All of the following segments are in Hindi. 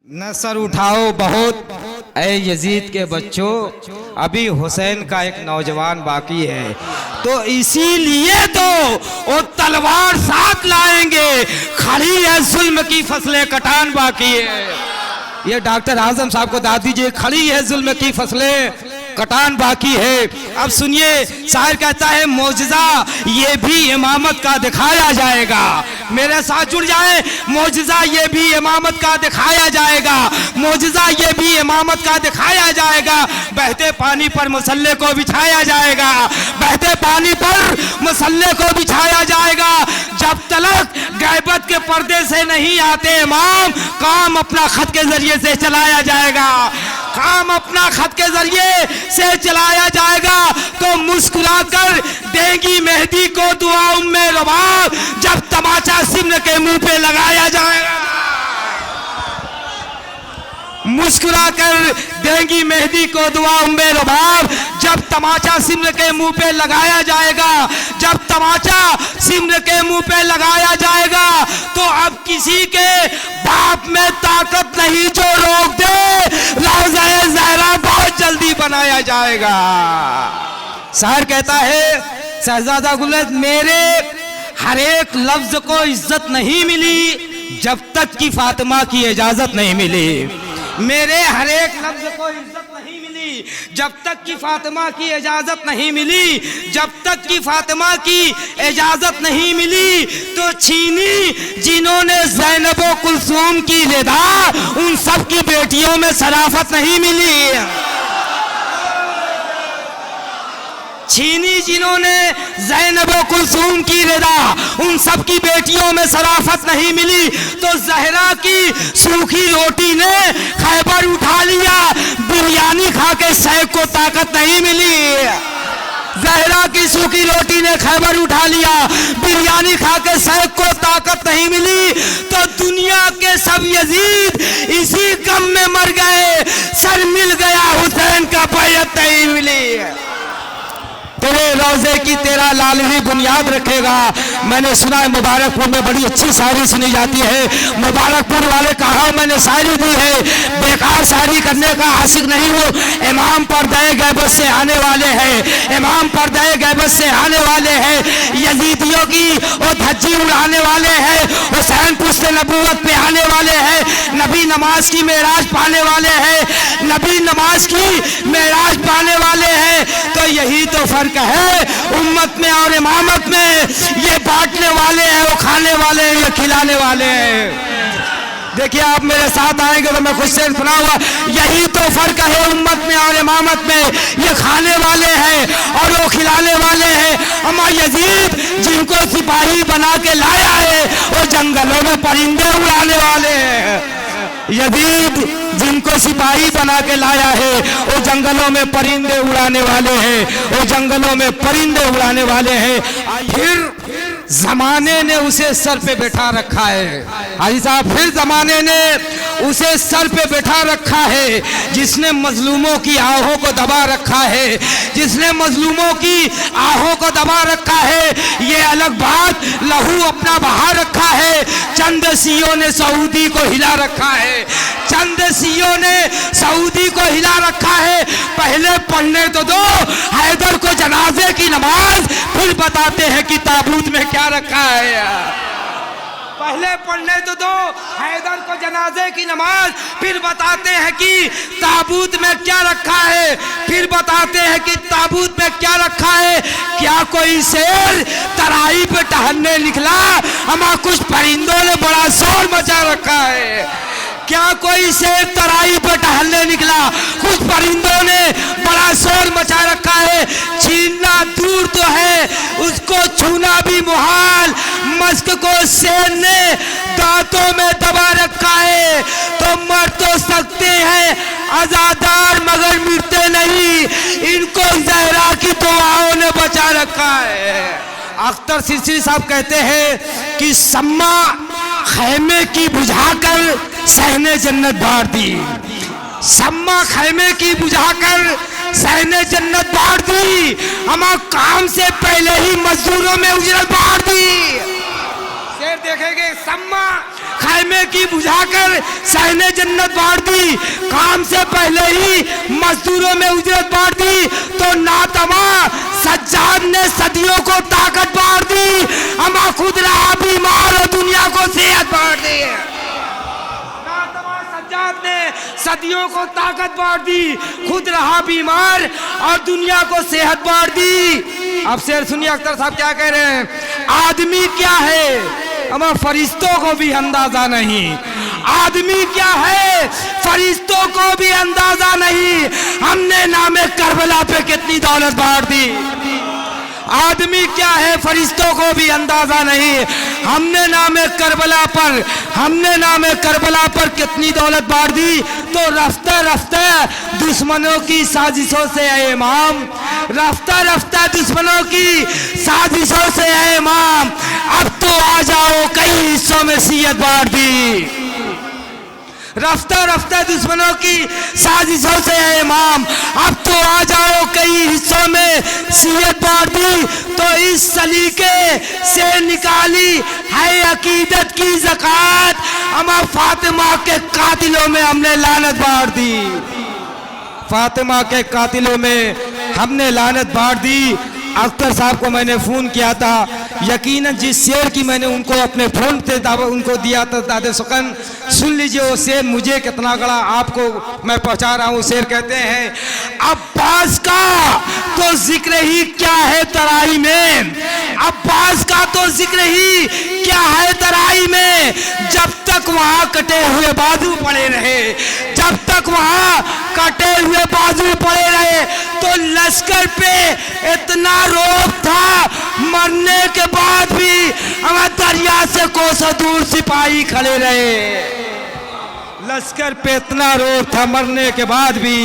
न सर उठाओ बहुत ऐ यजीद के बच्चों, अभी हुसैन का एक नौजवान बाकी है। तो इसीलिए तो वो तलवार साथ लाएंगे, खड़ी है जुल्म की फसलें कटान बाकी है। ये डॉक्टर आजम साहब को दाद दीजिए, खड़ी है जुल्म की फसलें कटान बाकी है। अब सुनिए, शायर कहता है मौजज़ा ये भी इमामत का दिखाया जाएगा। मेरे साथ जुड़ जाए, मौजज़ा ये भी इमामत का दिखाया जाएगा, मौजज़ा ये भी इमामत का दिखाया जाएगा। बहते पानी पर मुसल्ले को बिछाया जाएगा, बहते पानी पर मुसल्ले को बिछाया जाएगा। जब तलक गैबत के पर्दे से नहीं आते इमाम, काम अपना खत के जरिए से चलाया जाएगा, काम अपना खत के जरिए से चलाया जाएगा। तो मुस्कुराकर देंगी मेहदी को दुआ उम्मे रबाब, जब तमाचा सिमर के मुंह पे लगाया जाएगा। मुस्कुराकर देंगी मेहदी को दुआ उम्मे रबाब, जब तमाचा सिमर के मुंह पे लगाया जाएगा, जब तमाचा सिमर के मुंह पे लगाया जाएगा। तो अब किसी के बाप में ताकत नहीं जो रोक दे, रोज़ा ज़हरा बहुत जल्दी बनाया जाएगा। शायर कहता है शहजादा गुलद, मेरे हर एक लफ्ज को इज्जत नहीं मिली जब तक कि फातिमा की इजाजत नहीं मिली। मेरे हर एक लफ्ज को इज्जत नहीं मिली जब तक कि फातिमा की इजाजत नहीं मिली, जब तक कि फातिमा की इजाजत नहीं मिली। तो छीनी जिन्होंने ज़ैनब कुलसूम की रिदा, उन सब की बेटियों में शराफत नहीं मिली। छीनी जिन्होंने ज़ैनब कुलसूम की रिदा, उन सब की बेटियों में शराफत नहीं मिली। तो ज़हरा की सूखी रोटी ने खैबर उठा लिया, बिरयानी खा के शैख को ताकत नहीं मिली। ज़हरा की सूखी रोटी ने खैबर उठा लिया, बिरयानी खा के शैख को ताकत नहीं मिली। तो दुनिया के सब यजीद इसी गम में मर गए, सर मिल गया हुसैन का बैयत नहीं मिली। तेरे रोजे की तेरा लाल ही बुनियाद रखेगा। मैंने सुना है मुबारकपुर में बड़ी अच्छी शायरी सुनी जाती है। मुबारकपुर वाले कहा मैंने शायरी दी है, बेकार शायरी करने का आशिक नहीं हूँ। इमाम पर्दे गैबत से आने वाले हैं, इमाम पर्दे गैबत से आने वाले हैं। यजीदियों की वो धज्जी उड़ाने वाले हैं, हुसैन पुश्ते नबूवत पे आने वाले हैं। नबी नमाज की मेराज पाने वाले हैं, नबी नमाज की मेराज पाने वाले हैं। तो यही तो फर्क है उम्मत में और इमामत में, ये बांटने वाले हैं, वो खाने वाले हैं, ये खिलाने वाले हैं। देखिए आप मेरे साथ आएंगे तो मैं खुद से सुनाऊंगा, यही तो फर्क है उम्मत में और इमामत में, ये खाने वाले हैं और वो खिलाने वाले हैं। अमा यजीद जिनको सिपाही बना के लाया है, वो जंगलों में परिंदे उड़ाने वाले हैं। यजीद जिनको सिपाही बना के लाया है, वो जंगलों में परिंदे उड़ाने वाले हैं, वो जंगलों में परिंदे उड़ाने वाले हैं। फिर जमाने ने उसे सर पे बैठा रखा है, हाजी साहब, फिर जमाने ने उसे सर पे बैठा रखा है। जिसने मजलूमों की आहों को दबा रखा है, जिसने मजलूमों की आहों को दबा रखा है, ये अलग बात लहू अपना बहा रखा है। चंद सियों ने सऊदी को हिला रखा है, चंद सियों ने सऊदी को हिला रखा है। पहले पढ़ने तो दो हैदर को जनाजे की नमाज, फिर बताते हैं कि ताबूत में क्या रखा है। पहले पढ़ने तो दो हैदर को जनाजे की नमाज, फिर बताते हैं कि ताबूत में क्या रखा है, फिर बताते हैं कि ताबूत में क्या रखा है। क्या कोई शेर तराई पे टहलने निकला, हमा कुछ परिंदों ने बड़ा शोर मचा रखा है। क्या कोई शेर तराई पे टहलने निकला, कुछ परिंदों ने बड़ा शोर मचा रखा है। छीनना दूर तो है, उसको छूना भी मुहाल, मस्क को शेर ने दांतों में दबा रखा है। तो मर तो सकते हैं आजादार मगर मिटते नहीं, इनको ज़हरा की दुआओं ने बचा रखा है। अख्तर सिरसी साहब कहते हैं कि सम्मा खैमे की बुझाकर सहने जन्नत बांट दी, सम्मा खैमे की बुझाकर सहने जन्नत बांट दी, हमारे काम से पहले ही मजदूरों में उजरत बांट दी। शेर देखेंगे, सम्मा खैमे की बुझाकर सहने जन्नत बांट दी, काम से पहले ही मजदूरों में उजरत बांट दी, तो नातमा सज्जाद ने सदियों को ताकत बांट दी, अमा खुद रहा बीमार और दुनिया को सेहत बांट दी। नातमा सज्जाद ने सदियों को ताकत बांट दी, खुद रहा बीमार और दुनिया को सेहत बांट दी। अब शेर सुनिए अख्तर साहब क्या कह रहे हैं, आदमी क्या है हमें फरिश्तों को भी अंदाजा नहीं, आदमी क्या है फरिश्तों को भी अंदाजा नहीं, हमने नामे करबला पे कितनी दौलत बांट दी। आदमी क्या है फरिश्तों को भी अंदाजा नहीं, हमने नामे करबला पर कितनी दौलत बांट दी। तो रफ्ता रफ्ता दुश्मनों की साजिशों से है इमाम, रफ्ता रफ्ता दुश्मनों की साजिशों से है इमाम, अब तो आ जाओ कई हिस्सों में सियत बांट दी। रफ्ता रफ्ता दुश्मनों की साजिशों से है इमाम, अब तो आ जाओ कई हिस्सों में सियत बांट दी। तो इस सलीके से निकाली है अकीदत की ज़कात, अमा फातिमा के कातिलों में हमने लानत बांट दी, फातिमा के कातिलों में हमने लानत बांट दी। अख्तर साहब को मैंने फ़ोन किया था, यकीनन जिस शेर की मैंने उनको अपने फ़ोन पे उनको दिया था दादे सुकन, सुन लीजिए वो शेर मुझे कितना गड़ा आपको मैं पहुंचा रहा हूँ। शेर कहते हैं, अब्बास का तो जिक्र ही क्या है तराई में, अब्बास का तो जिक्र ही क्या है तराई में, जब तक वहाँ कटे हुए बाजू पड़े रहे, जब तक वहाँ कटे हुए बाजू पड़े रहे। तो लश्कर पे इतना रोब था, मरने के बाद भी हमें दरिया से कोसों दूर सिपाही खड़े रहे। लश्कर पे इतना रोब था, मरने के बाद भी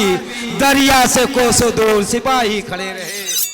दरिया से कोसों दूर सिपाही खड़े रहे।